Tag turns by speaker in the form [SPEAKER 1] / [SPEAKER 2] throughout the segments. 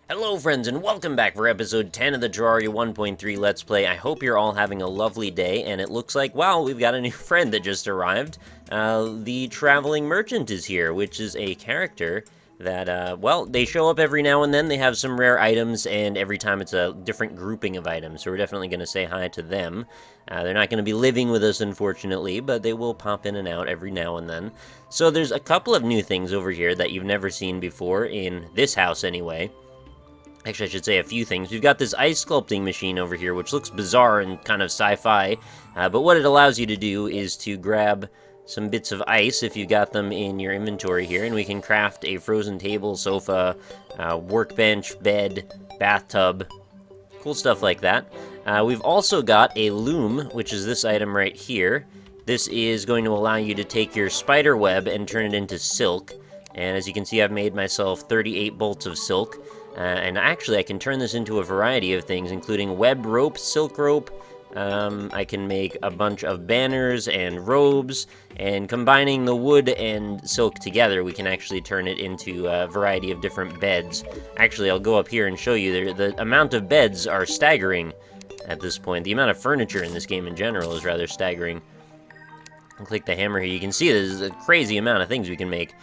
[SPEAKER 1] Hello friends and welcome back for episode 10 of the Terraria 1.3 Let's Play. I hope you're all having a lovely day, and it looks like, wow, we've got a new friend that just arrived. The Traveling Merchant is here, which is a character that, well, they show up every now and then. They have some rare items, and every time it's a different grouping of items, so we're definitely going to say hi to them. They're not going to be living with us, unfortunately, but they will pop in and out every now and then. So there's a couple of new things over here that you've never seen before, in this house anyway. Actually, I should say a few things. We've got this ice sculpting machine over here, which looks bizarre and kind of sci-fi, but what it allows you to do is to grab some bits of ice, if you got them in your inventory here, and we can craft a frozen table, sofa, workbench, bed, bathtub, cool stuff like that. We've also got a loom, which is this item right here. This is going to allow you to take your spider web and turn it into silk, and as you can see, I've made myself 38 bolts of silk. And actually, I can turn this into a variety of things, including web rope, silk rope. I can make a bunch of banners and robes, and combining the wood and silk together, we can actually turn it into a variety of different beds. Actually, I'll go up here and show you. The amount of beds are staggering at this point. The amount of furniture in this game in general is rather staggering. I'll click the hammer here. You can see there's a crazy amount of things we can make.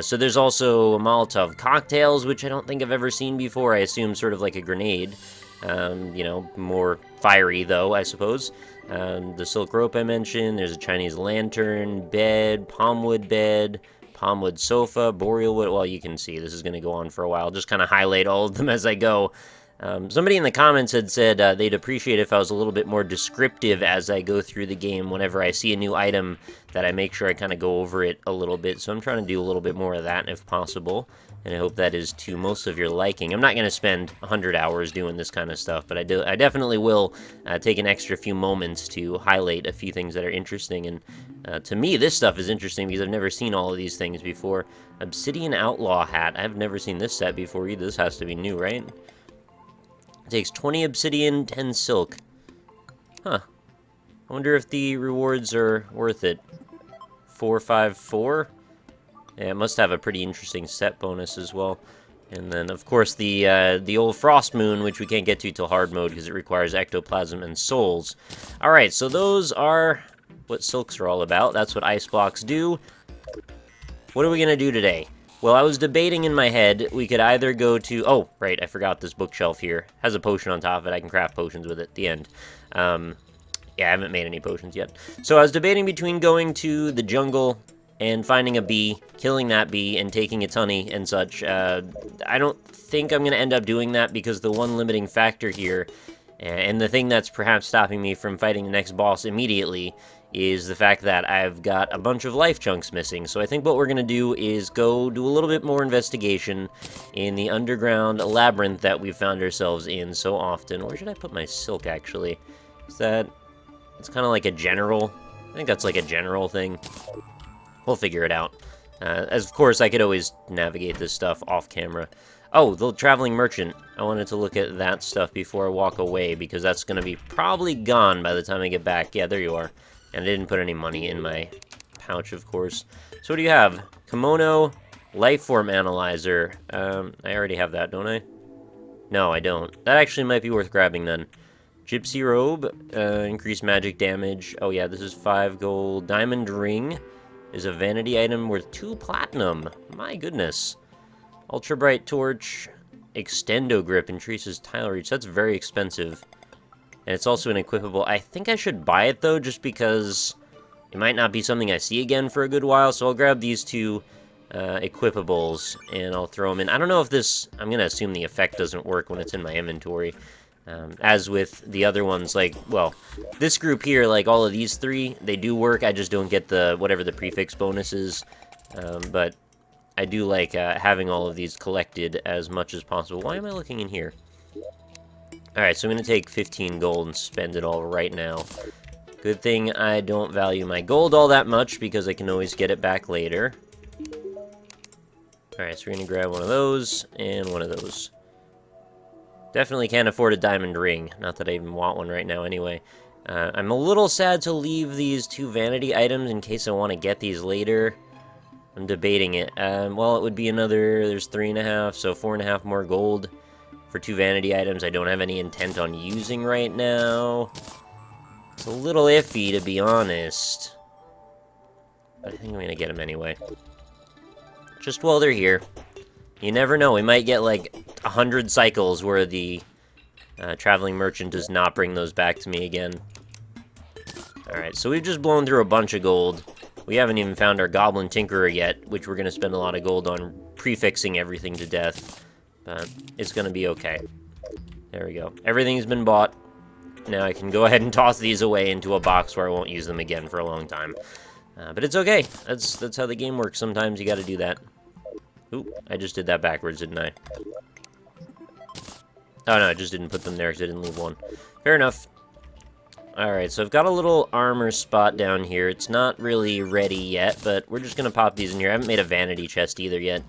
[SPEAKER 1] So there's also Molotov cocktails, which I don't think I've ever seen before. I assume sort of like a grenade. You know, more fiery, though, I suppose. The silk rope I mentioned. There's a Chinese lantern, bed, palmwood sofa, boreal wood. Well, you can see this is going to go on for a while. Just kind of highlight all of them as I go. Somebody in the comments had said they'd appreciate if I was a little bit more descriptive as I go through the game. Whenever I see a new item, that I make sure I kind of go over it a little bit. So I'm trying to do a little bit more of that if possible, and I hope that is to most of your liking. I'm not going to spend 100 hours doing this kind of stuff, but I definitely will take an extra few moments to highlight a few things that are interesting. And to me, this stuff is interesting because I've never seen all of these things before. Obsidian Outlaw Hat. I've never seen this set before either. This has to be new, right? It takes 20 obsidian, 10 silk. Huh. I wonder if the rewards are worth it. 454? Yeah, it must have a pretty interesting set bonus as well. And then, of course, the old Frost Moon, which we can't get to till hard mode because it requires ectoplasm and souls. Alright, so those are what silks are all about. That's what ice blocks do. What are we going to do today? Well, I was debating in my head, we could either go to... Oh, right, I forgot this bookshelf here. Has a potion on top of it. I can craft potions with it at the end. Yeah, I haven't made any potions yet. So I was debating between going to the jungle and finding a bee, killing that bee, and taking its honey and such. I don't think I'm going to end up doing that because the one limiting factor here, and the thing that's perhaps stopping me from fighting the next boss immediately, is the fact that I've got a bunch of life chunks missing. So I think what we're going to do is go do a little bit more investigation in the underground labyrinth that we've found ourselves in so often. Where should I put my silk, actually? Is that... It's kind of like a general... I think that's like a general thing. We'll figure it out. As of course, I could always navigate this stuff off camera. Oh, the Traveling Merchant. I wanted to look at that stuff before I walk away, because that's going to be probably gone by the time I get back. Yeah, there you are. And I didn't put any money in my pouch, of course. So what do you have? Kimono, Lifeform Analyzer. I already have that, don't I? No, I don't. That actually might be worth grabbing then. Gypsy Robe, increased magic damage. Oh yeah, this is 5 gold. Diamond Ring is a vanity item worth 2 platinum. My goodness. Ultra Bright Torch, Extendo Grip, increases tile reach. That's very expensive. And it's also an equipable. I think I should buy it, though, just because it might not be something I see again for a good while. So I'll grab these 2 equipables, and I'll throw them in. I don't know if this... I'm going to assume the effect doesn't work when it's in my inventory. As with the other ones, like, well, this group here, like all of these 3, they do work. I just don't get the, whatever the prefix bonus is. But I do like having all of these collected as much as possible. Why am I looking in here? Alright, so I'm going to take 15 gold and spend it all right now. Good thing I don't value my gold all that much, because I can always get it back later. Alright, so we're going to grab one of those, and one of those. Definitely can't afford a diamond ring. Not that I even want one right now anyway. I'm a little sad to leave these 2 vanity items in case I want to get these later. I'm debating it. Well, it would be another... There's 3.5, so 4.5 more gold. for 2 vanity items I don't have any intent on using right now. It's a little iffy, to be honest. But I think I'm gonna get them anyway. Just while they're here. You never know, we might get like 100 cycles where the traveling merchant does not bring those back to me again. Alright, so we've just blown through a bunch of gold. We haven't even found our Goblin Tinkerer yet, which we're going to spend a lot of gold on prefixing everything to death. But it's going to be okay. There we go. Everything's been bought. Now I can go ahead and toss these away into a box where I won't use them again for a long time. But it's okay. That's how the game works. Sometimes you got to do that. Oop, I just did that backwards, didn't I? Oh no, I just didn't put them there because I didn't leave one. Fair enough. Alright, so I've got a little armor spot down here. It's not really ready yet, but we're just going to pop these in here. I haven't made a vanity chest either yet.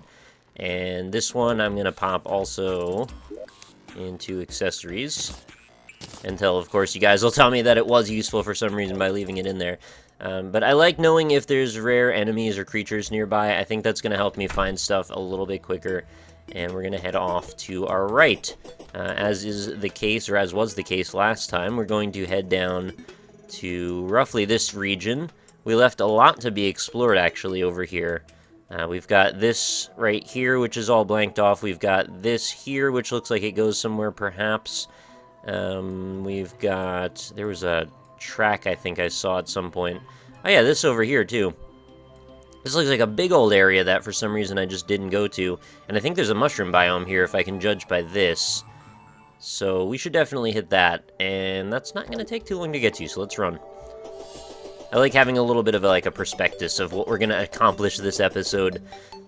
[SPEAKER 1] And this one I'm going to pop also into accessories. Until, of course, you guys will tell me that it was useful for some reason by leaving it in there. But I like knowing if there's rare enemies or creatures nearby. I think that's going to help me find stuff a little bit quicker. And we're going to head off to our right. As is the case, or as was the case last time, we're going to head down to roughly this region. We left a lot to be explored, actually, over here. We've got this right here, which is all blanked off. We've got this here, which looks like it goes somewhere, perhaps. We've got... There was a track I think I saw at some point. Oh yeah, this over here, too. This looks like a big old area that for some reason I just didn't go to. And I think there's a mushroom biome here if I can judge by this. So we should definitely hit that. And that's not going to take too long to get to, so let's run. I like having a little bit of a prospectus of what we're going to accomplish this episode.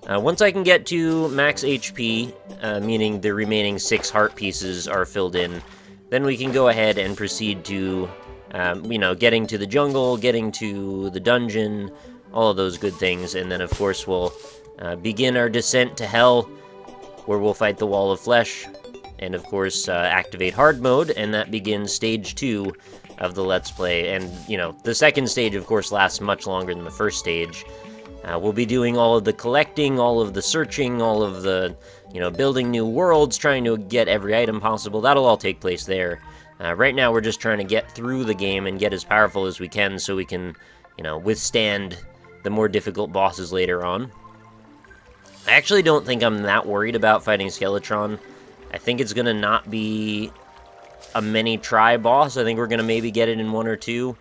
[SPEAKER 1] Once I can get to max HP, meaning the remaining 6 heart pieces are filled in, then we can go ahead and proceed to, you know, getting to the jungle, getting to the dungeon, all of those good things, and then of course we'll begin our descent to hell, where we'll fight the Wall of Flesh, and of course activate hard mode, and that begins stage 2 of the Let's Play. And, you know, the second stage of course lasts much longer than the first stage. We'll be doing all of the collecting, all of the searching, all of the, you know, building new worlds, trying to get every item possible. That'll all take place there. Right now we're just trying to get through the game and get as powerful as we can so we can, you know, withstand the more difficult bosses later on. I actually don't think I'm that worried about fighting Skeletron. I think it's going to not be a many-try boss. I think we're going to maybe get it in 1 or 2.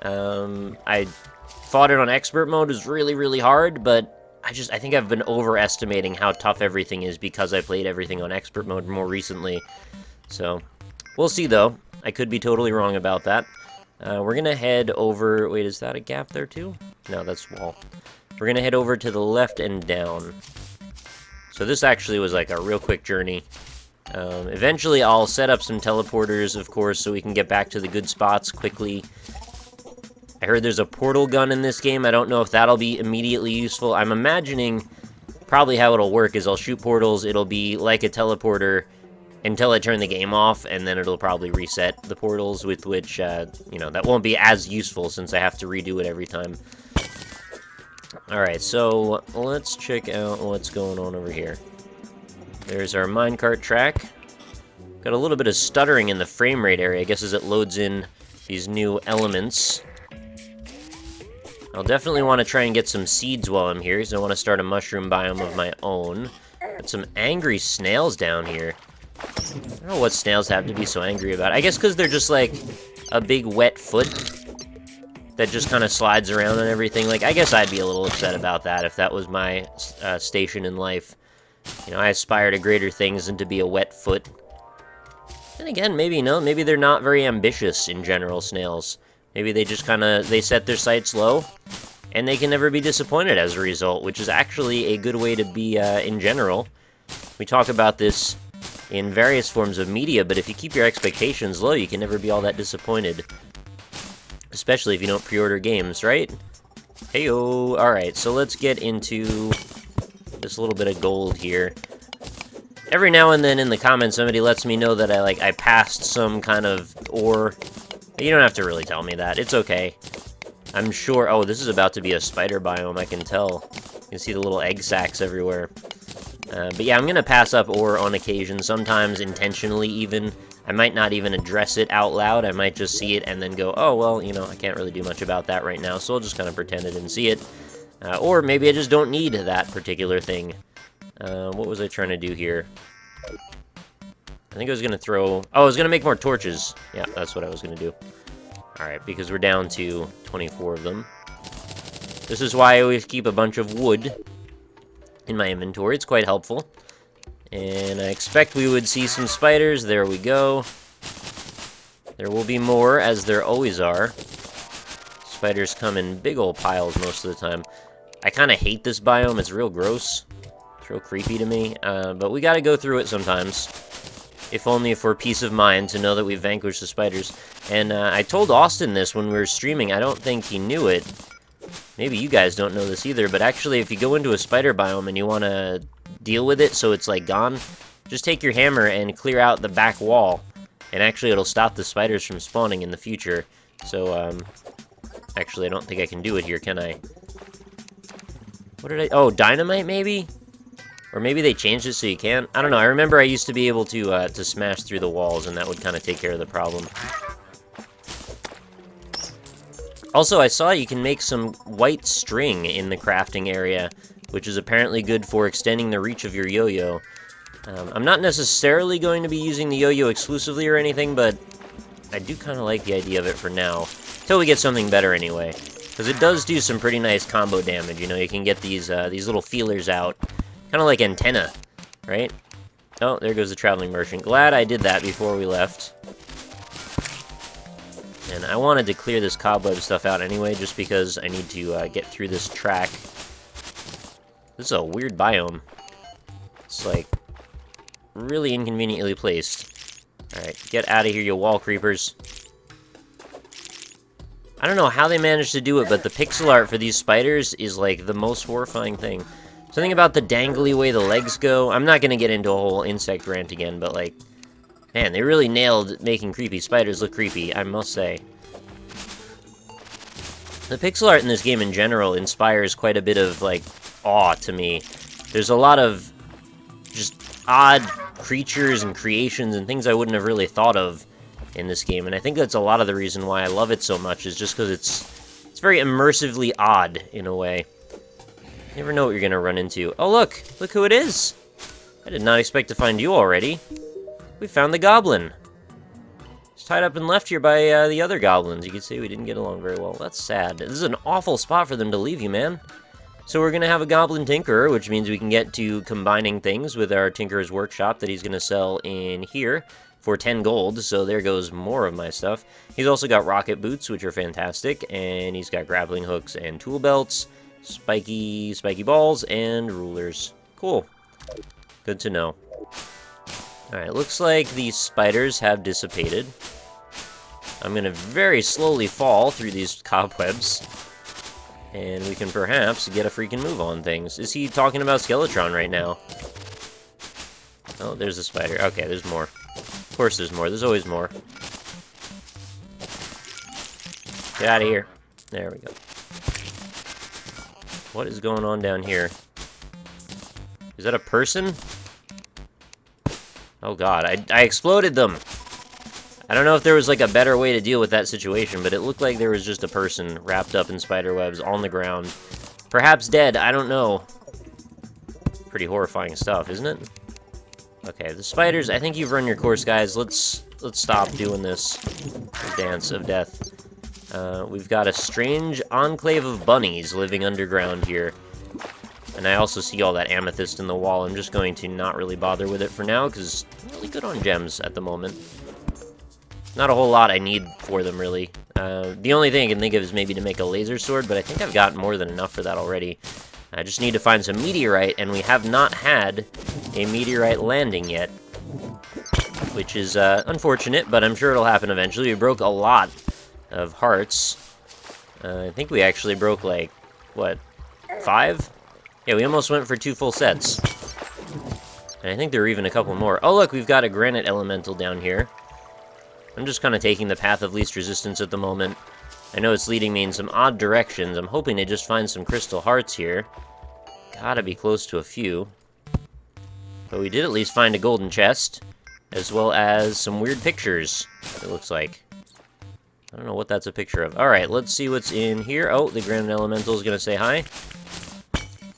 [SPEAKER 1] I fought it on expert mode. It was really, really hard, but I think I've been overestimating how tough everything is because I played everything on expert mode more recently. So, we'll see though. I could be totally wrong about that. We're going to head over... Wait, is that a gap there too? No, that's wall. We're going to head over to the left and down. So this actually was like a real quick journey. Eventually I'll set up some teleporters, of course, so we can get back to the good spots quickly. I heard there's a portal gun in this game. I don't know if that'll be immediately useful. I'm imagining probably how it'll work is I'll shoot portals, it'll be like a teleporter until I turn the game off, and then it'll probably reset the portals, with which, you know, that won't be as useful since I have to redo it every time. Alright, so let's check out what's going on over here. There's our minecart track. Got a little bit of stuttering in the frame rate area, I guess, as it loads in these new elements. I'll definitely want to try and get some seeds while I'm here, because I want to start a mushroom biome of my own. Got some angry snails down here. I don't know what snails have to be so angry about. I guess because they're just like a big wet foot that just kind of slides around and everything. Like, I guess I'd be a little upset about that if that was my station in life. You know, I aspire to greater things than to be a wet foot. And again, maybe, no, maybe they're not very ambitious in general, snails. Maybe they just kind of, they set their sights low, and they can never be disappointed as a result, which is actually a good way to be in general. We talk about this in various forms of media, but if you keep your expectations low, you can never be all that disappointed. Especially if you don't pre-order games, right? Heyo! Alright, so let's get into this little bit of gold here. Every now and then in the comments, somebody lets me know that I passed some kind of ore. You don't have to really tell me that. It's okay. I'm sure... Oh, this is about to be a spider biome, I can tell. You can see the little egg sacs everywhere. But yeah, I'm gonna pass up ore on occasion, sometimes intentionally even. I might not even address it out loud, I might just see it and then go, oh, well, you know, I can't really do much about that right now, so I'll just kind of pretend I didn't see it. Or maybe I just don't need that particular thing. What was I trying to do here? I think I was gonna throw... Oh, I was gonna make more torches. Yeah, that's what I was gonna do. Alright, because we're down to 24 of them. This is why I always keep a bunch of wood in my inventory. It's quite helpful. And I expect we would see some spiders. There we go. There will be more, as there always are. Spiders come in big old piles most of the time. I kind of hate this biome. It's real gross. It's real creepy to me. But we gotta go through it sometimes. If only for peace of mind, to know that we've vanquished the spiders. And I told Austin this when we were streaming. I don't think he knew it. Maybe you guys don't know this either, but actually if you go into a spider biome and you want to deal with it so it's like gone, just take your hammer and clear out the back wall. And actually it'll stop the spiders from spawning in the future. So, actually I don't think I can do it here, can I? What did I... Oh, dynamite maybe? Or maybe they changed it so you can't? I don't know, I remember I used to be able to smash through the walls and that would kind of take care of the problem. Also, I saw you can make some white string in the crafting area, which is apparently good for extending the reach of your yo-yo. I'm not necessarily going to be using the yo-yo exclusively or anything, but I do kind of like the idea of it for now. Till we get something better anyway. Because it does do some pretty nice combo damage, you know, you can get these little feelers out. Kind of like antenna, right? Oh, there goes the traveling merchant. Glad I did that before we left. And I wanted to clear this cobweb stuff out anyway, just because I need to get through this track. This is a weird biome. It's, like, really inconveniently placed. Alright, get out of here, you wall creepers. I don't know how they managed to do it, but the pixel art for these spiders is, like, the most horrifying thing. Something about the dangly way the legs go. I'm not gonna get into a whole insect rant again, but, like... Man, they really nailed making creepy spiders look creepy, I must say. The pixel art in this game in general inspires quite a bit of, like, awe to me. There's a lot of just odd creatures and creations and things I wouldn't have really thought of in this game, and I think that's a lot of the reason why I love it so much, is just because it's very immersively odd, in a way. You never know what you're gonna run into. Oh, look! Look who it is! I did not expect to find you already. We found the goblin. He's tied up and left here by the other goblins. You can see we didn't get along very well. That's sad. This is an awful spot for them to leave you, man. So we're going to have a Goblin Tinkerer, which means we can get to combining things with our Tinkerer's Workshop that he's going to sell in here for 10 gold. So there goes more of my stuff. He's also got rocket boots, which are fantastic. And he's got grappling hooks and tool belts, spiky balls, and rulers. Cool. Good to know. Alright, looks like these spiders have dissipated. I'm gonna very slowly fall through these cobwebs. And we can perhaps get a freaking move on things. Is he talking about Skeletron right now? Oh, there's a spider. Okay, there's more. Of course there's more. There's always more. Get out of here. There we go. What is going on down here? Is that a person? Oh god, I exploded them! I don't know if there was like a better way to deal with that situation, but it looked like there was just a person wrapped up in spider webs on the ground. Perhaps dead, I don't know. Pretty horrifying stuff, isn't it? Okay, the spiders, I think you've run your course, guys. Let's stop doing this dance of death. We've got a strange enclave of bunnies living underground here. And I also see all that amethyst in the wall. I'm just going to not really bother with it for now, because I'm really good on gems at the moment. Not a whole lot I need for them, really. The only thing I can think of is maybe to make a laser sword, but I think I've got more than enough for that already. I just need to find some meteorite, and we have not had a meteorite landing yet. Which is unfortunate, but I'm sure it'll happen eventually. We broke a lot of hearts. I think we actually broke, like, what, 5? Yeah, we almost went for 2 full sets. And I think there are even a couple more. Oh, look, we've got a Granite Elemental down here. I'm just kind of taking the path of least resistance at the moment. I know it's leading me in some odd directions. I'm hoping to just find some crystal hearts here. Gotta be close to a few. But we did at least find a golden chest, as well as some weird pictures, it looks like. I don't know what that's a picture of. Alright, let's see what's in here. Oh, the Granite Elemental is going to say hi.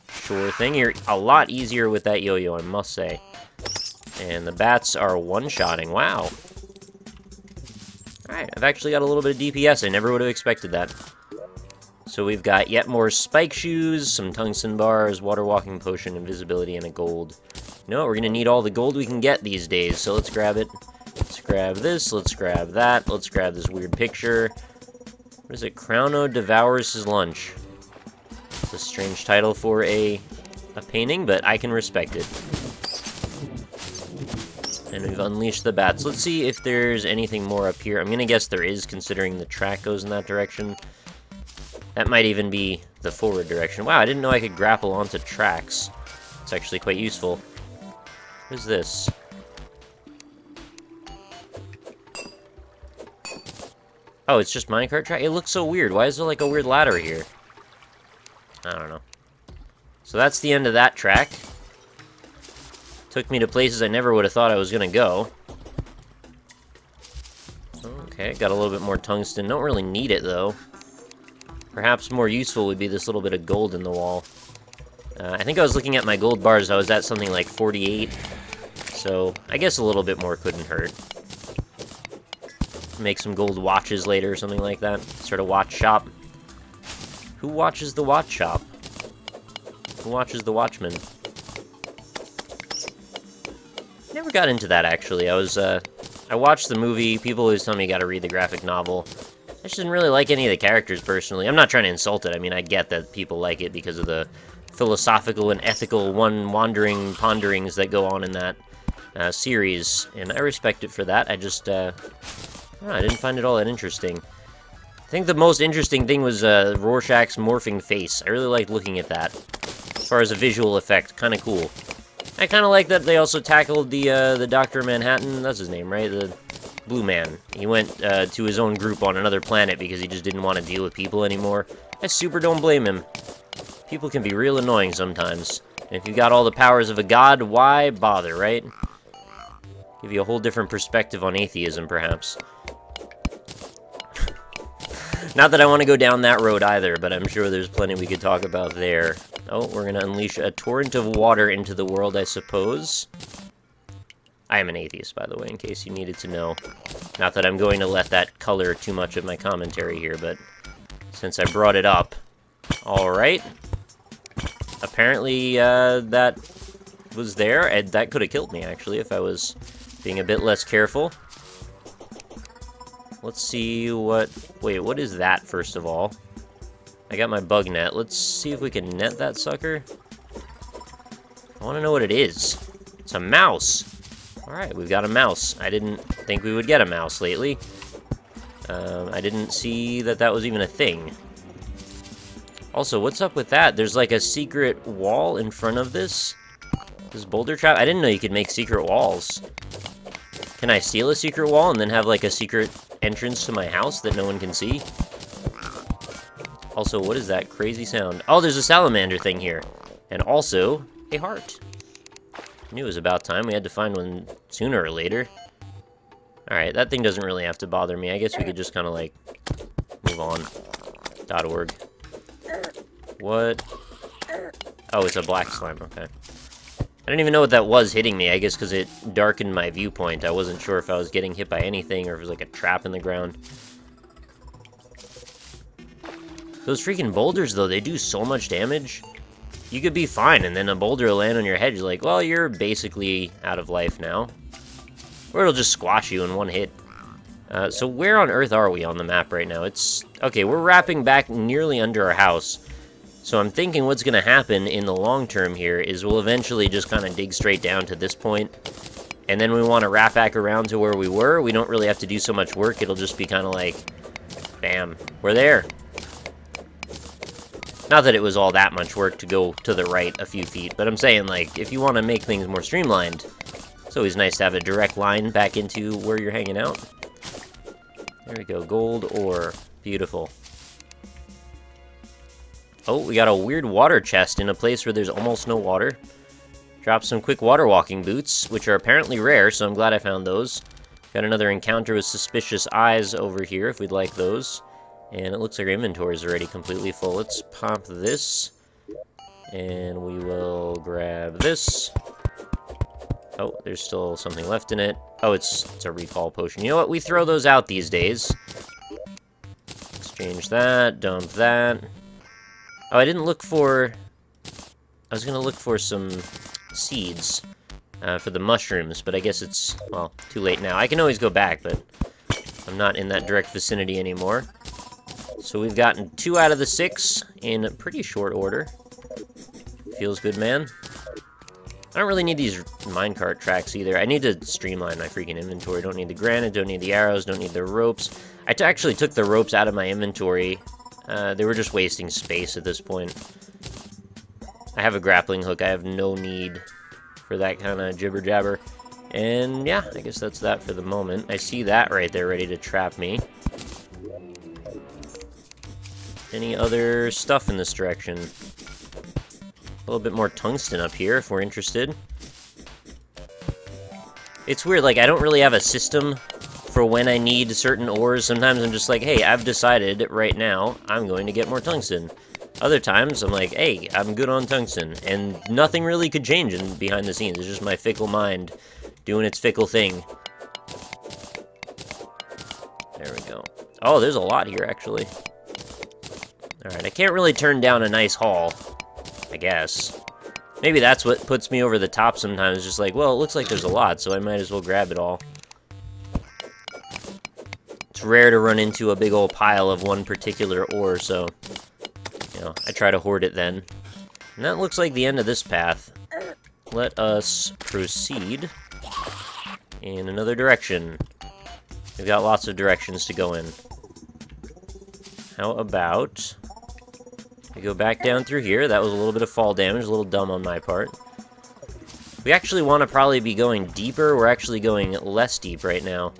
[SPEAKER 1] Sure thing. You're a lot easier with that yo-yo, I must say. And the bats are one-shotting. Wow. Alright, I've actually got a little bit of DPS. I never would have expected that. So we've got yet more spike shoes, some tungsten bars, water walking potion, invisibility, and a gold. No, we're going to need all the gold we can get these days, so let's grab it. Let's grab this, let's grab that, let's grab this weird picture. What is it? Crowno devours his lunch. It's a strange title for a painting, but I can respect it. And we've unleashed the bats. Let's see if there's anything more up here. I'm going to guess there is, considering the track goes in that direction. That might even be the forward direction. Wow, I didn't know I could grapple onto tracks. It's actually quite useful. What is this? Oh, it's just minecart track? It looks so weird. Why is there like a weird ladder here? I don't know. So that's the end of that track. Took me to places I never would have thought I was going to go. Okay, got a little bit more tungsten. Don't really need it, though. Perhaps more useful would be this little bit of gold in the wall. I think I was looking at my gold bars. I was at something like 48. So I guess a little bit more couldn't hurt. Make some gold watches later or something like that. Start a watch shop. Who watches the watch shop? Who watches the Watchmen? Never got into that, actually. I watched the movie. People always tell me you gotta read the graphic novel. I just didn't really like any of the characters, personally. I'm not trying to insult it. I mean, I get that people like it because of the philosophical and ethical wandering ponderings that go on in that series, and I respect it for that. I just, I didn't find it all that interesting. I think the most interesting thing was Rorschach's morphing face. I really liked looking at that. As far as a visual effect, kind of cool. I kind of like that they also tackled the Dr. Manhattan, that's his name, right? The Blue Man. He went to his own group on another planet because he just didn't want to deal with people anymore. I super don't blame him. People can be real annoying sometimes. And if you got all the powers of a god, why bother, right? Give you a whole different perspective on atheism, perhaps. Not that I want to go down that road either, but I'm sure there's plenty we could talk about there. Oh, we're going to unleash a torrent of water into the world, I suppose. I am an atheist, by the way, in case you needed to know. Not that I'm going to let that color too much of my commentary here, but since I brought it up. Alright. Apparently, that was there, and that could have killed me, actually, if I was being a bit less careful. Let's see what... Wait, what is that, first of all? I got my bug net. Let's see if we can net that sucker. I want to know what it is. It's a mouse. Alright, we've got a mouse. I didn't think we would get a mouse lately. I didn't see that that was even a thing. Also, what's up with that? There's like a secret wall in front of this boulder trap. I didn't know you could make secret walls. Can I steal a secret wall and then have like a secret entrance to my house that no one can see? Also, what is that crazy sound? Oh, there's a salamander thing here. And also, a heart. I knew it was about time. We had to find one sooner or later. Alright, that thing doesn't really have to bother me. I guess we could just kind of like move on. .org. What? Oh, it's a black slime, okay. I didn't even know what that was hitting me, I guess because it darkened my viewpoint. I wasn't sure if I was getting hit by anything or if it was like a trap in the ground. Those freaking boulders, though, they do so much damage. You could be fine, and then a boulder will land on your head. You're like, well, you're basically out of life now. Or it'll just squash you in one hit. So where on earth are we on the map right now? It's... Okay, we're wrapping back nearly under our house. So I'm thinking what's going to happen in the long term here is we'll eventually just kind of dig straight down to this point. And then we want to wrap back around to where we were. We don't really have to do so much work. It'll just be kind of like, bam, we're there. Not that it was all that much work to go to the right a few feet, but I'm saying, like, if you want to make things more streamlined, it's always nice to have a direct line back into where you're hanging out. There we go, gold ore. Beautiful. Oh, we got a weird water chest in a place where there's almost no water. Drop some quick water walking boots, which are apparently rare, so I'm glad I found those. Got another encounter with suspicious eyes over here, if we'd like those. And it looks like our inventory is already completely full. Let's pop this. And we will grab this. Oh, there's still something left in it. Oh, it's a recall potion. You know what? We throw those out these days. Exchange that, dump that. Oh, I didn't look for... I was gonna look for some seeds for the mushrooms, but I guess it's, well, too late now. I can always go back, but I'm not in that direct vicinity anymore. So we've gotten 2 out of the 6 in pretty short order. Feels good, man. I don't really need these minecart tracks either. I need to streamline my freaking inventory. Don't need the granite, don't need the arrows, don't need the ropes. I actually took the ropes out of my inventory. They were just wasting space at this point. I have a grappling hook. I have no need for that kind of jibber-jabber. And yeah, I guess that's that for the moment. I see that right there ready to trap me. Any other stuff in this direction? A little bit more tungsten up here, if we're interested. It's weird, like, I don't really have a system for when I need certain ores. Sometimes I'm just like, hey, I've decided right now I'm going to get more tungsten. Other times, I'm like, hey, I'm good on tungsten. And nothing really could change behind the scenes. It's just my fickle mind doing its fickle thing. There we go. Oh, there's a lot here, actually. Alright, I can't really turn down a nice haul, I guess. Maybe that's what puts me over the top sometimes. Just like, well, it looks like there's a lot, so I might as well grab it all. It's rare to run into a big old pile of one particular ore, so, you know, I try to hoard it then. And that looks like the end of this path. Let us proceed in another direction. We've got lots of directions to go in. How about we go back down through here? That was a little bit of fall damage, a little dumb on my part. We actually want to probably be going deeper. We're actually going less deep right now.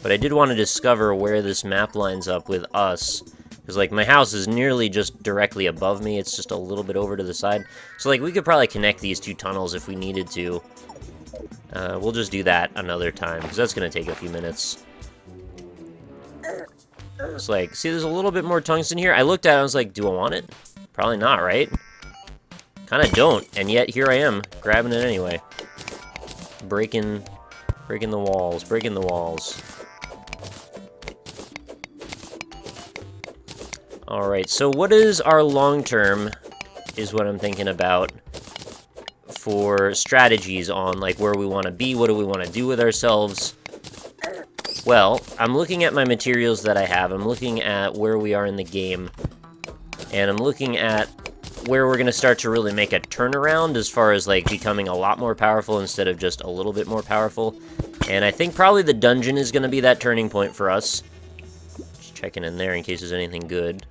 [SPEAKER 1] But I did want to discover where this map lines up with us. Because, like, my house is nearly just directly above me. It's just a little bit over to the side. So, like, we could probably connect these 2 tunnels if we needed to. We'll just do that another time, because that's going to take a few minutes. It's like, see, there's a little bit more tungsten here. I looked at it, I was like, do I want it? Probably not, right? Kinda don't, and yet here I am, grabbing it anyway. Breaking the walls, breaking the walls. Alright, so what is our long-term, is what I'm thinking about, for strategies on, like, where we want to be, what do we want to do with ourselves. Well, I'm looking at my materials that I have, I'm looking at where we are in the game, and I'm looking at where we're going to start to really make a turnaround as far as, like, becoming a lot more powerful instead of just a little bit more powerful. And I think probably the dungeon is going to be that turning point for us. Just checking in there in case there's anything good.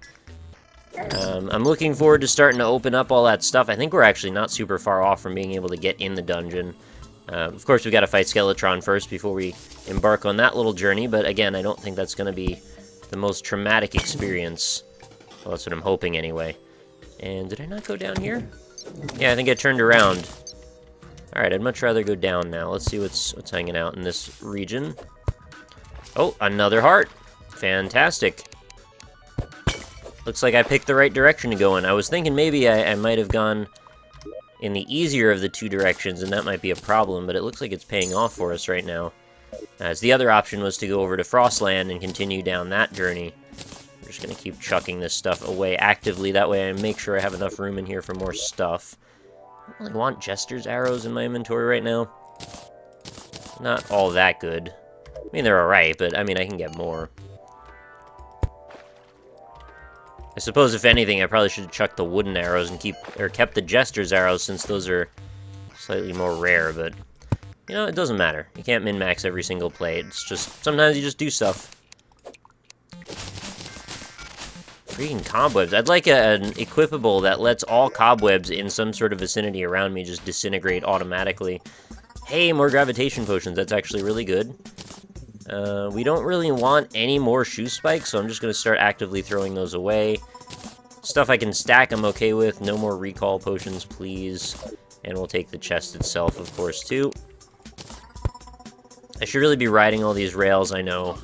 [SPEAKER 1] I'm looking forward to starting to open up all that stuff. I think we're actually not super far off from being able to get in the dungeon. Of course, we've got to fight Skeletron first before we embark on that little journey, but again, I don't think that's going to be the most traumatic experience. Well, that's what I'm hoping anyway. And did I not go down here? Yeah, I think I turned around. Alright, I'd much rather go down now. Let's see what's hanging out in this region. Oh, another heart. Fantastic. Looks like I picked the right direction to go in. I was thinking maybe I might have gone in the easier of the 2 directions, and that might be a problem, but it looks like it's paying off for us right now. As the other option was to go over to Frostland and continue down that journey. I'm just going to keep chucking this stuff away actively, that way I make sure I have enough room in here for more stuff. I don't really want Jester's arrows in my inventory right now. Not all that good. I mean, they're alright, but I mean, I can get more. I suppose, if anything, I probably should have chucked the wooden arrows and kept the Jester's arrows, since those are slightly more rare, but, you know, it doesn't matter. You can't min-max every single play. It's just, sometimes you just do stuff. Freaking cobwebs. I'd like an equipable that lets all cobwebs in some sort of vicinity around me just disintegrate automatically. Hey, more gravitation potions. That's actually really good. We don't really want any more shoe spikes, so I'm just going to start actively throwing those away. Stuff I can stack I'm okay with. No more recall potions, please. And we'll take the chest itself, of course, too. I should really be riding all these rails, I know.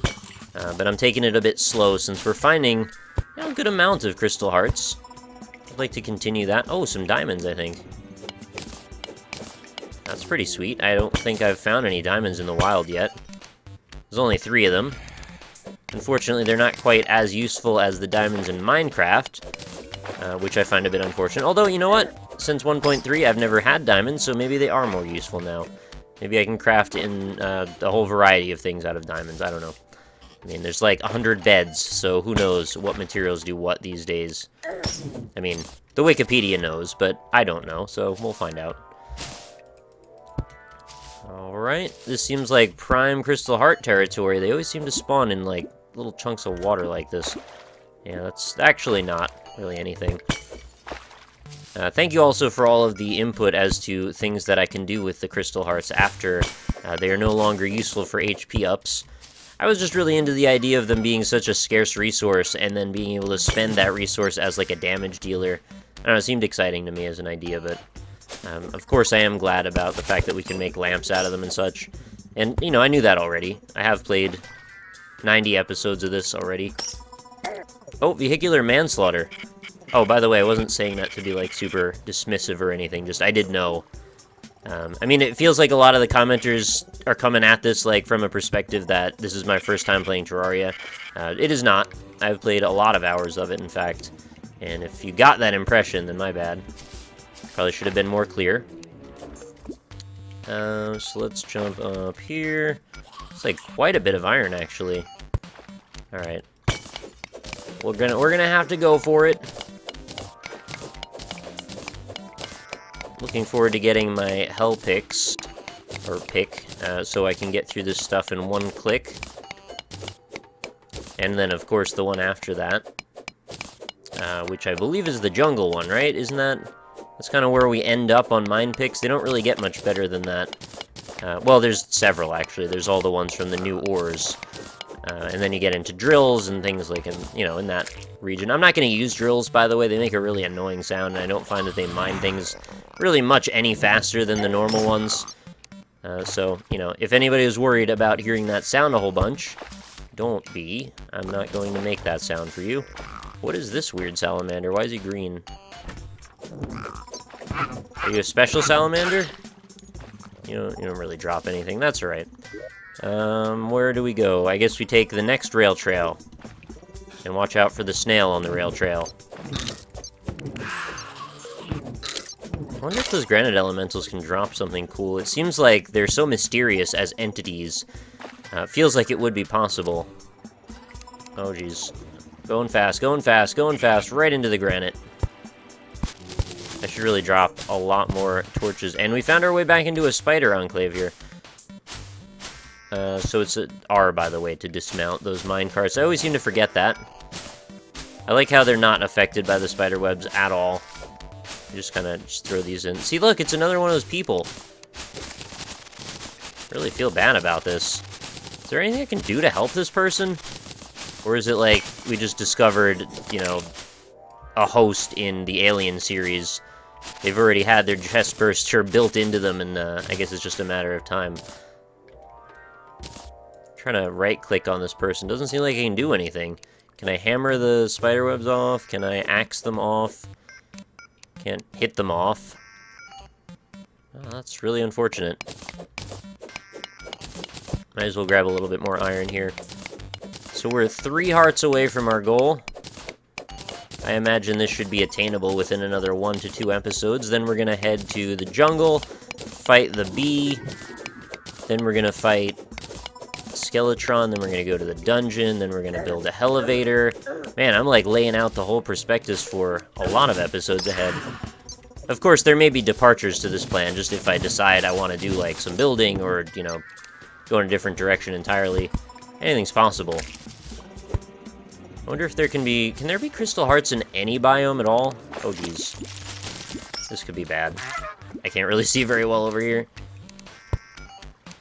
[SPEAKER 1] But I'm taking it a bit slow since we're finding a good amount of crystal hearts. I'd like to continue that. Oh, some diamonds, I think. That's pretty sweet. I don't think I've found any diamonds in the wild yet. There's only 3 of them. Unfortunately, they're not quite as useful as the diamonds in Minecraft, which I find a bit unfortunate. Although, you know what? Since 1.3, I've never had diamonds, so maybe they are more useful now. Maybe I can craft in a whole variety of things out of diamonds. I don't know. I mean, there's like 100 beds, so who knows what materials do what these days. I mean, the Wikipedia knows, but I don't know, so we'll find out. Alright, this seems like prime Crystal Heart territory. They always seem to spawn in, like, little chunks of water like this. Yeah, that's actually not really anything. Thank you also for all of the input as to things that I can do with the Crystal Hearts after they are no longer useful for HP ups. I was just really into the idea of them being such a scarce resource and then being able to spend that resource as, like, a damage dealer. I don't know, it seemed exciting to me as an idea, but... of course, I am glad about the fact that we can make lamps out of them and such. And, you know, I knew that already. I have played 90 episodes of this already. Oh, vehicular manslaughter. Oh, by the way, I wasn't saying that to be, like, super dismissive or anything. Just, I did know. I mean, it feels like a lot of the commenters are coming at this, like, from a perspective that this is my first time playing Terraria. It is not. I've played a lot of hours of it, in fact. And if you got that impression, then my bad. Probably should have been more clear. So let's jump up here. It's like quite a bit of iron, actually. All right, we're gonna have to go for it. Looking forward to getting my hell picks or pick, so I can get through this stuff in one click. And then, of course, the one after that, which I believe is the jungle one, right? Isn't that? That's kind of where we end up on mine picks. They don't really get much better than that. Well, there's several, actually. There's all the ones from the new ores. And then you get into drills and things like, in that region. I'm not going to use drills, by the way. They make a really annoying sound, and I don't find that they mine things really much any faster than the normal ones. So, if anybody is worried about hearing that sound a whole bunch, don't be. I'm not going to make that sound for you. What is this weird salamander? Why is he green? Are you a special salamander? You don't really drop anything. That's alright. Where do we go? I guess we take the next rail trail. And watch out for the snail on the rail trail. I wonder if those Granite Elementals can drop something cool. It seems like they're so mysterious as entities. Feels like it would be possible. Oh, jeez. Going fast, going fast, going fast, right into the granite. I should really drop a lot more torches. And we found our way back into a spider enclave here. So it's an R, by the way, to dismount those mine carts. I always seem to forget that. I like how they're not affected by the spider webs at all. You just kind of throw these in. See, look, it's another one of those people. Really feel bad about this. Is there anything I can do to help this person? Or is it like we just discovered, a host in the Alien series? They've already had their chest burster built into them, and I guess it's just a matter of time. Trying to right-click on this person. Doesn't seem like I can do anything. Can I hammer the spiderwebs off? Can I axe them off? Can't hit them off. Oh, that's really unfortunate. Might as well grab a little bit more iron here. So we're 3 hearts away from our goal. I imagine this should be attainable within another 1 to 2 episodes. Then we're gonna head to the jungle, fight the bee. Then we're gonna fight Skeletron, then we're gonna go to the dungeon, then we're gonna build a elevator. Man, I'm like laying out the whole prospectus for a lot of episodes ahead. Of course, there may be departures to this plan, just if I decide I want to do like some building or, go in a different direction entirely. Anything's possible. I wonder if there can be crystal hearts in any biome at all? Oh geez. This could be bad. I can't really see very well over here.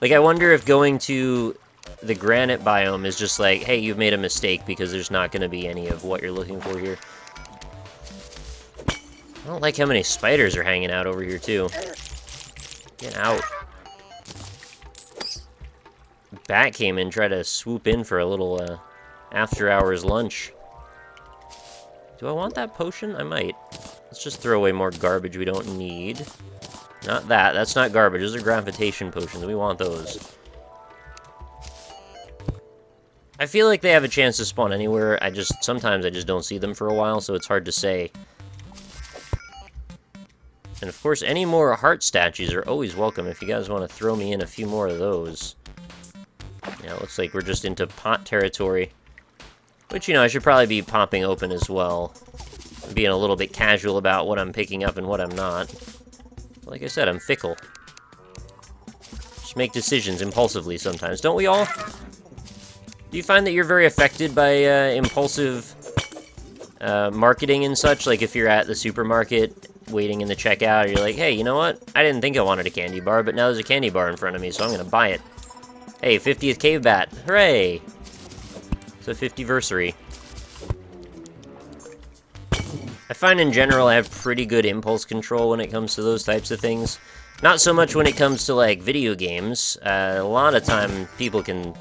[SPEAKER 1] Like, I wonder if going to the granite biome is just like, hey, you've made a mistake because there's not going to be any of what you're looking for here. I don't like how many spiders are hanging out over here, too. Get out. Bat came in, tried to swoop in for a little, after-hours lunch. Do I want that potion? I might. Let's just throw away more garbage we don't need. Not that. That's not garbage. Those are gravitation potions. We want those. I feel like they have a chance to spawn anywhere. Sometimes I just don't see them for a while, so it's hard to say. And of course, any more heart statues are always welcome if you guys want to throw me in a few more of those. Yeah, it looks like we're just into pot territory. Which, you know, I should probably be popping open as well. Being a little bit casual about what I'm picking up and what I'm not. Like I said, I'm fickle. Just make decisions impulsively sometimes. Don't we all? Do you find that you're very affected by impulsive marketing and such? Like if you're at the supermarket waiting in the checkout, you're like, hey, you know what? I didn't think I wanted a candy bar, but now there's a candy bar in front of me, so I'm gonna buy it. Hey, 50th Cave Bat. Hooray! It's a 50versary. I find in general I have pretty good impulse control when it comes to those types of things. Not so much when it comes to, like, video games. A lot of time people can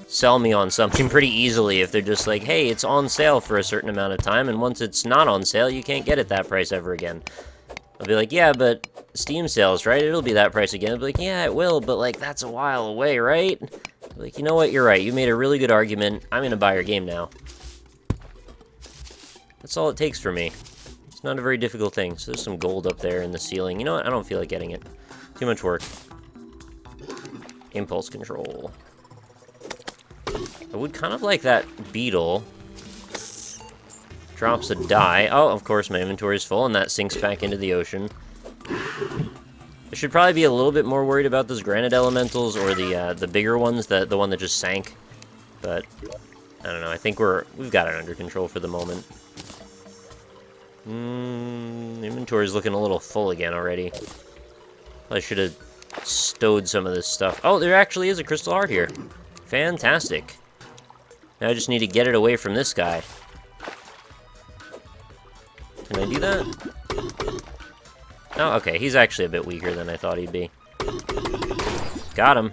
[SPEAKER 1] sell me on something pretty easily if they're just like, hey, it's on sale for a certain amount of time, and once it's not on sale, you can't get it that price ever again. I'll be like, yeah, but Steam sales, right? It'll be that price again. I'll be like, yeah, it will, but, like, that's a while away, right? I'll be like, you know what? You're right. You made a really good argument. I'm gonna buy your game now. That's all it takes for me. It's not a very difficult thing. So there's some gold up there in the ceiling. You know what? I don't feel like getting it. Too much work. Impulse control. I would kind of like that beetle. Drops a die. Oh, of course, my inventory is full, and that sinks back into the ocean. I should probably be a little bit more worried about those Granite Elementals or the bigger ones, the one that just sank. But I don't know. I think we've got it under control for the moment. Inventory's looking a little full again already. I should have stowed some of this stuff. Oh, there actually is a crystal heart here. Fantastic. Now I just need to get it away from this guy. Can I do that? Oh, okay. He's actually a bit weaker than I thought he'd be. Got him.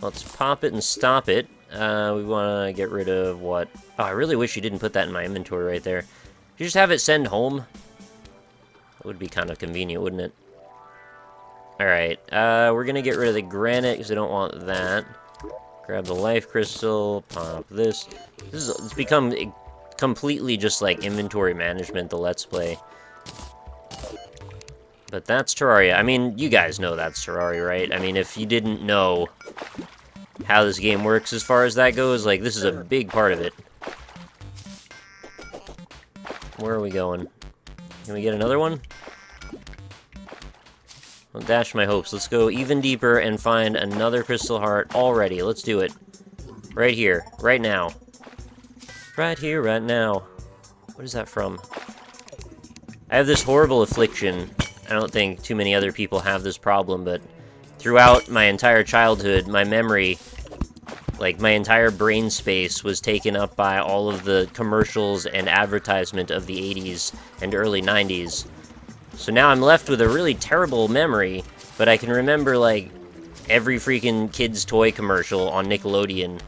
[SPEAKER 1] Let's pop it and stop it. We want to get rid of what? Oh, I really wish you didn't put that in my inventory right there. Did you just have it send home? That would be kind of convenient, wouldn't it? Alright, we're going to get rid of the granite because I don't want that. Grab the life crystal, pop this. It's become completely just like inventory management, the Let's Play. But that's Terraria. I mean, you guys know that's Terraria, right? I mean, if you didn't know how this game works as far as that goes, like, this is a big part of it. Where are we going? Can we get another one? I'll dash my hopes. Let's go even deeper and find another crystal heart already. Let's do it. Right here. Right now. Right here, right now. What is that from? I have this horrible affliction. I don't think too many other people have this problem, but throughout my entire childhood, my memory, like my entire brain space, was taken up by all of the commercials and advertisement of the 80s and early 90s. So now I'm left with a really terrible memory, but I can remember, like, every freaking kid's toy commercial on Nickelodeon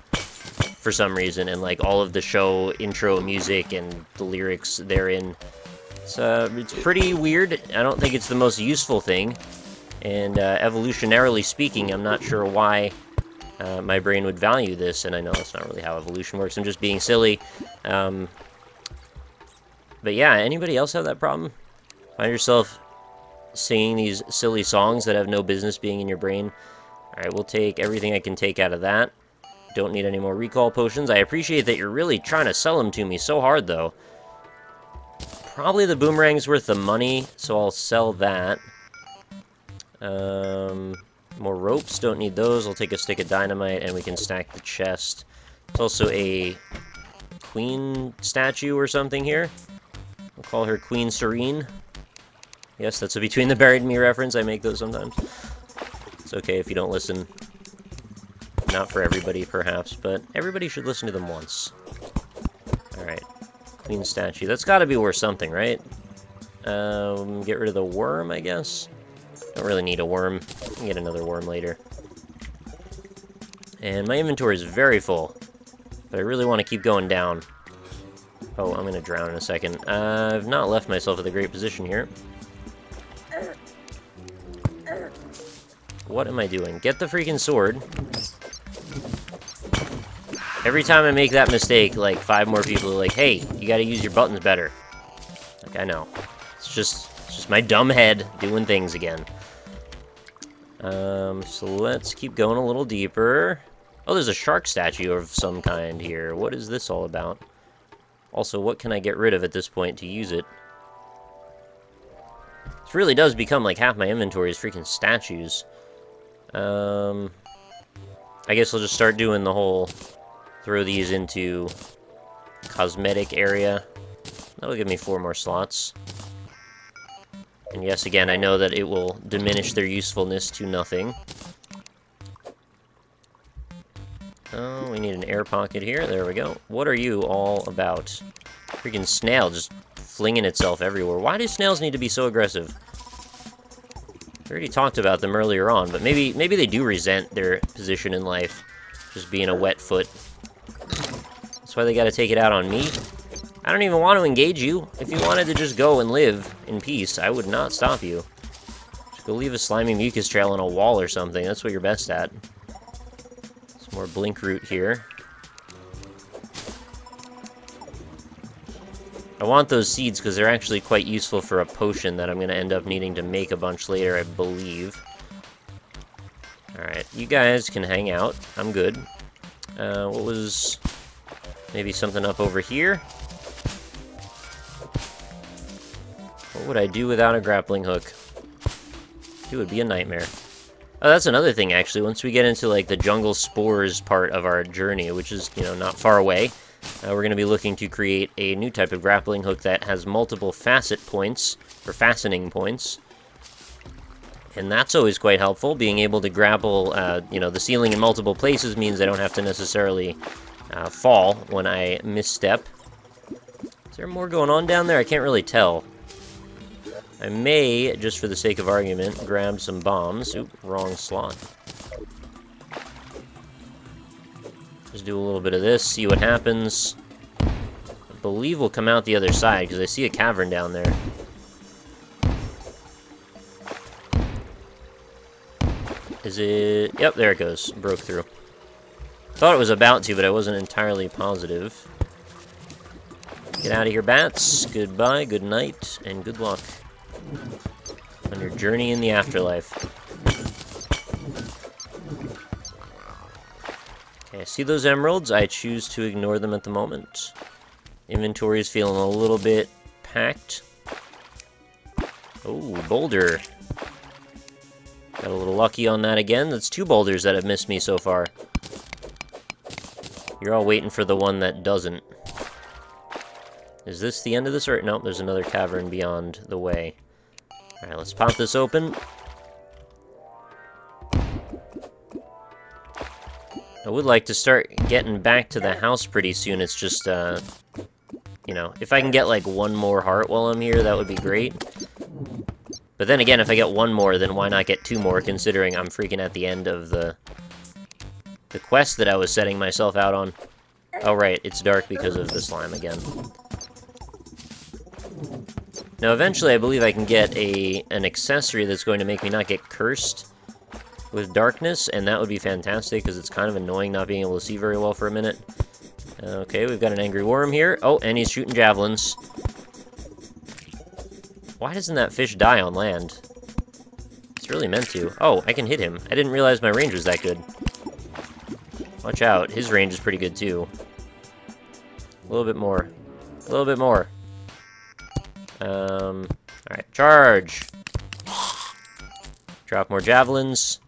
[SPEAKER 1] for some reason, and, like, all of the show intro music and the lyrics therein. So it's pretty weird. I don't think it's the most useful thing, and evolutionarily speaking, I'm not sure why my brain would value this, and I know that's not really how evolution works. I'm just being silly. But yeah, anybody else have that problem? Find yourself singing these silly songs that have no business being in your brain? Alright, we'll take everything I can take out of that. Don't need any more recall potions. I appreciate that you're really trying to sell them to me so hard, though. Probably the boomerang's worth the money, so I'll sell that. More ropes, don't need those. I'll take a stick of dynamite, and we can stack the chest. There's also a queen statue or something here. We'll call her Queen Serene. Yes, that's a Between the Buried and Me reference. I make those sometimes. It's okay if you don't listen. Not for everybody, perhaps, but everybody should listen to them once. Alright. Queen statue. That's got to be worth something, right? Get rid of the worm, I guess. Don't really need a worm. I can get another worm later. And my inventory is very full, but I really want to keep going down. Oh, I'm going to drown in a second. I've not left myself in a great position here. What am I doing? Get the freaking sword. Every time I make that mistake, like, 5 more people are like, hey, you gotta use your buttons better. Like, I know. It's just my dumb head doing things again. So let's keep going a little deeper. Oh, there's a shark statue of some kind here. What is this all about? Also, what can I get rid of at this point to use it? This really does become like half my inventory is freaking statues. I guess I'll just start doing the whole throw these into cosmetic area. That'll give me 4 more slots. And yes, again, I know that it will diminish their usefulness to nothing. Oh, we need an air pocket here. There we go. What are you all about? Freaking snail just flinging itself everywhere. Why do snails need to be so aggressive? We already talked about them earlier on, but maybe they do resent their position in life, just being a wet foot. That's why they gotta take it out on me. I don't even want to engage you. If you wanted to just go and live in peace, I would not stop you. Just go leave a slimy mucus trail on a wall or something. That's what you're best at. Some more blink root here. I want those seeds because they're actually quite useful for a potion that I'm going to end up needing to make a bunch later, I believe. Alright, you guys can hang out. I'm good. What was... maybe something up over here? What would I do without a grappling hook? It would be a nightmare. Oh, that's another thing, actually. Once we get into, like, the jungle spores part of our journey, which is, you know, not far away, we're going to be looking to create a new type of grappling hook that has multiple facet points, or fastening points. And that's always quite helpful. Being able to grapple, you know, the ceiling in multiple places means I don't have to necessarily fall when I misstep. Is there more going on down there? I can't really tell. I may, just for the sake of argument, grab some bombs. Oop, wrong slot. Just do a little bit of this, see what happens. I believe we'll come out the other side, because I see a cavern down there. Is it... yep, there it goes. Broke through. Thought it was about to, but I wasn't entirely positive. Get out of here, bats. Goodbye, good night, and good luck on your journey in the afterlife. Okay, see those emeralds? I choose to ignore them at the moment. Inventory is feeling a little bit packed. Oh, boulder. Got a little lucky on that again. That's 2 boulders that have missed me so far. You're all waiting for the one that doesn't. Is this the end of this? Or nope, there's another cavern beyond the way. Alright, let's pop this open. I would like to start getting back to the house pretty soon. It's just, you know, if I can get, like, 1 more heart while I'm here, that would be great. But then again, if I get 1 more, then why not get 2 more, considering I'm freaking at the end of the quest that I was setting myself out on. Oh, right, it's dark because of the slime again. Now, eventually, I believe I can get an accessory that's going to make me not get cursed with darkness, and that would be fantastic, because it's kind of annoying not being able to see very well for a minute. Okay, we've got an angry worm here. Oh, and he's shooting javelins. Why doesn't that fish die on land? It's really meant to. Oh, I can hit him. I didn't realize my range was that good. Watch out. His range is pretty good, too. A little bit more. A little bit more. Alright, charge! Drop more javelins.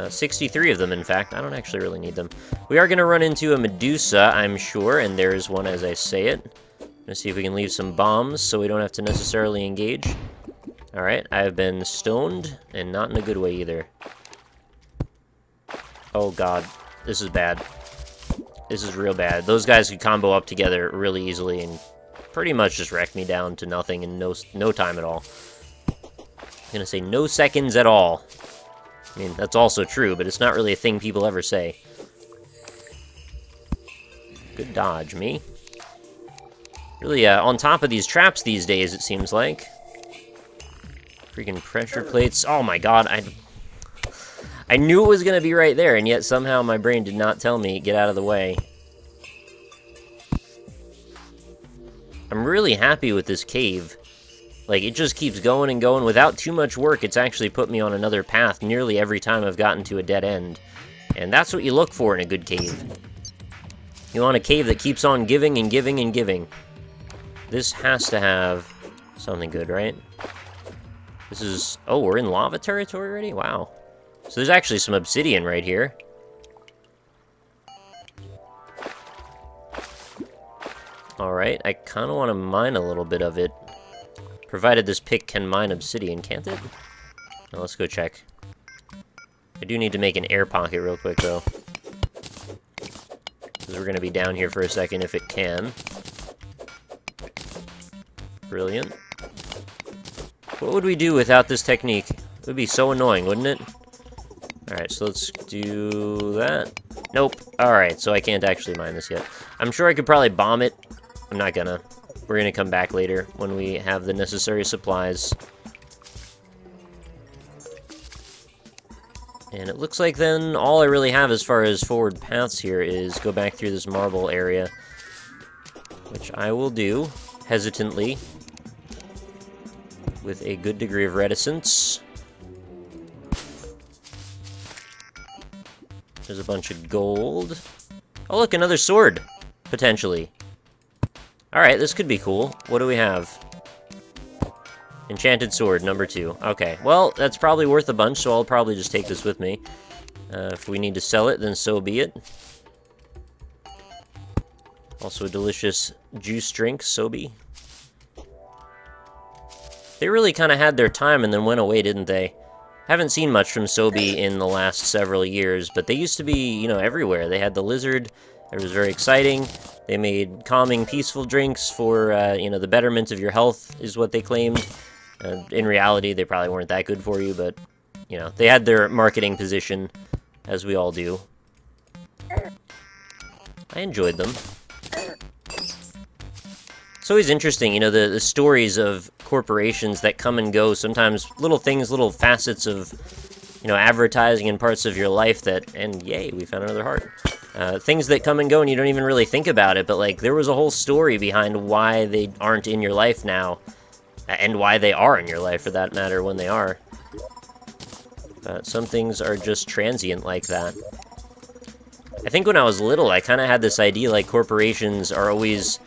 [SPEAKER 1] 63 of them, in fact. I don't actually really need them. We are going to run into a Medusa, I'm sure, and there's one as I say it. Let's see if we can leave some bombs so we don't have to necessarily engage. Alright, I have been stoned, and not in a good way either. Oh god, this is bad. This is real bad. Those guys could combo up together really easily and pretty much just wrecked me down to nothing in no time at all. I'm gonna say no seconds at all. I mean, that's also true, but it's not really a thing people ever say. Good dodge, me. Really, on top of these traps these days, it seems like. Freaking pressure plates. Oh my god, I knew it was gonna be right there, and yet somehow my brain did not tell me, get out of the way. I'm really happy with this cave. Like, it just keeps going and going. Without too much work, it's actually put me on another path nearly every time I've gotten to a dead end. And that's what you look for in a good cave. You want a cave that keeps on giving and giving and giving. This has to have something good, right? This is... Oh, we're in lava territory already? Wow. So there's actually some obsidian right here. Alright, I kind of want to mine a little bit of it. Provided this pick can mine obsidian, can't it? Now let's go check. I do need to make an air pocket real quick, though. Because we're going to be down here for a second if it can. Brilliant. What would we do without this technique? It would be so annoying, wouldn't it? Alright, so let's do that. Nope. Alright, so I can't actually mine this yet. I'm sure I could probably bomb it. I'm not gonna. We're gonna come back later when we have the necessary supplies. And it looks like then all I really have as far as forward paths here is go back through this marble area. Which I will do, hesitantly, with a good degree of reticence. There's a bunch of gold. Oh look, another sword, potentially. Alright, this could be cool. What do we have? Enchanted sword, number 2. Okay, well, that's probably worth a bunch, so I'll probably just take this with me. If we need to sell it, then so be it. Also a delicious juice drink, Sobe. They really kind of had their time and then went away, didn't they? Haven't seen much from Sobe in the last several years, but they used to be, you know, everywhere. They had the lizard. It was very exciting. They made calming, peaceful drinks for, you know, the betterment of your health, is what they claimed. In reality, they probably weren't that good for you, but, you know, they had their marketing position, as we all do. I enjoyed them. It's always interesting, you know, the stories of corporations that come and go. Sometimes little things, little facets of, you know, advertising in parts of your life that, and yay, we found another heart. Things that come and go and you don't even really think about it, but, like, there was a whole story behind why they aren't in your life now, and why they are in your life, for that matter, when they are. Some things are just transient like that. I think when I was little, I kind of had this idea, like, corporations are always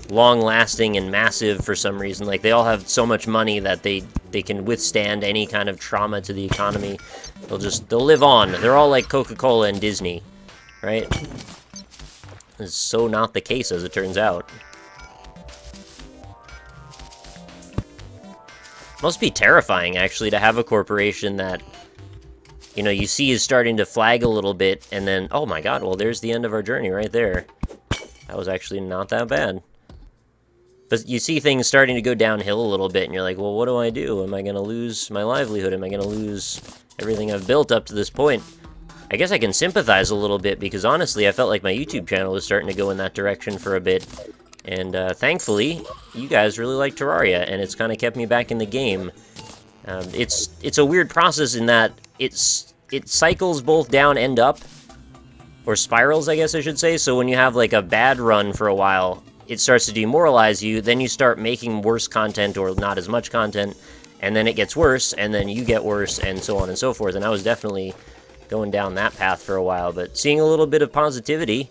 [SPEAKER 1] long-lasting and massive for some reason. Like, they all have so much money that they can withstand any kind of trauma to the economy. They'll live on. They're all like Coca-Cola and Disney. Right? It's so not the case, as it turns out. Must be terrifying, actually, to have a corporation that, you know, you see is starting to flag a little bit, and then, oh my god, well, there's the end of our journey right there. That was actually not that bad. But you see things starting to go downhill a little bit, and you're like, well, what do I do? Am I going to lose my livelihood? Am I going to lose everything I've built up to this point? I guess I can sympathize a little bit, because honestly, I felt like my YouTube channel was starting to go in that direction for a bit. And thankfully, you guys really like Terraria, and it's kind of kept me back in the game. It's a weird process in that it cycles both down and up, or spirals, I guess I should say. So when you have like a bad run for a while, it starts to demoralize you, then you start making worse content or not as much content, and then it gets worse, and then you get worse, and so on and so forth. And I was definitely going down that path for a while, but seeing a little bit of positivity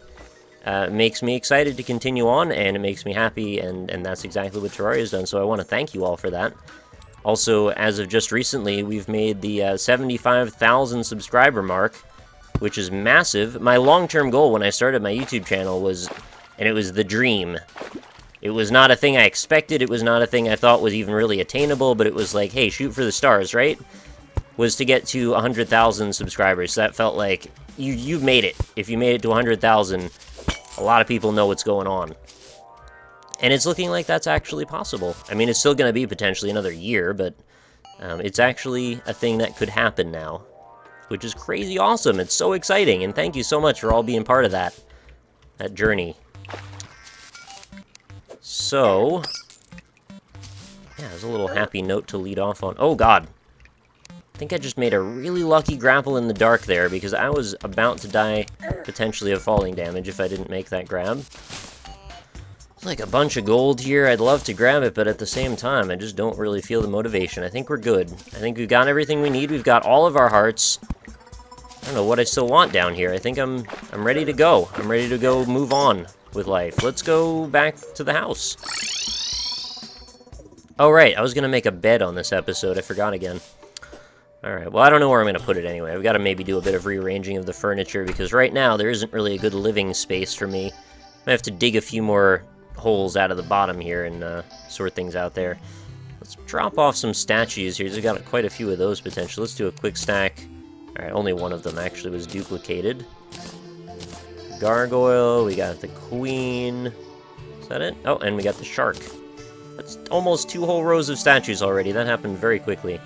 [SPEAKER 1] makes me excited to continue on, and it makes me happy, and that's exactly what Terraria's done, so I want to thank you all for that. Also, as of just recently, we've made the 75,000 subscriber mark, which is massive. My long-term goal when I started my YouTube channel was, and it was the dream. It was not a thing I expected, it was not a thing I thought was even really attainable, but it was like, hey, shoot for the stars, right? Was to get to 100,000 subscribers. So that felt like, you've made it. If you made it to 100,000, a lot of people know what's going on. And it's looking like that's actually possible. I mean, it's still going to be potentially another year, but it's actually a thing that could happen now, which is crazy awesome. It's so exciting, and thank you so much for all being part of that journey. So, yeah, there's a little happy note to lead off on. Oh, God. I think I just made a really lucky grapple in the dark there, because I was about to die, potentially, of falling damage if I didn't make that grab. Like a bunch of gold here. I'd love to grab it, but at the same time, I just don't really feel the motivation. I think we're good. I think we've got everything we need. We've got all of our hearts. I don't know what I still want down here. I think I'm ready to go. I'm ready to go move on with life. Let's go back to the house. Oh, right. I was going to make a bed on this episode. I forgot again. Alright, well, I don't know where I'm going to put it anyway. I've got to maybe do a bit of rearranging of the furniture, because right now there isn't really a good living space for me. I have to dig a few more holes out of the bottom here and sort things out there. Let's drop off some statues here. We've got quite a few of those potential. Let's do a quick stack. Alright, only one of them actually was duplicated. Gargoyle, we got the queen. Is that it? Oh, and we got the shark. That's almost 2 whole rows of statues already. That happened very quickly.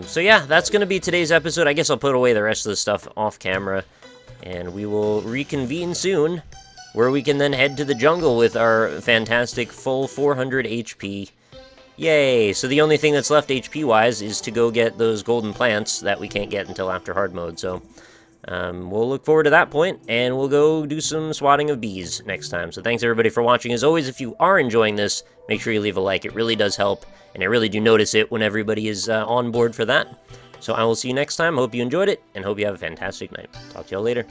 [SPEAKER 1] So yeah, that's going to be today's episode. I guess I'll put away the rest of the stuff off camera, and we will reconvene soon, where we can then head to the jungle with our fantastic full 400 HP. Yay! So the only thing that's left HP-wise is to go get those golden plants that we can't get until after hard mode, so we'll look forward to that point, and we'll go do some swatting of bees next time. So thanks everybody for watching. As always, if you are enjoying this, make sure you leave a like. It really does help, and I really do notice it when everybody is on board for that. So I will see you next time. Hope you enjoyed it, and hope you have a fantastic night. Talk to y'all later.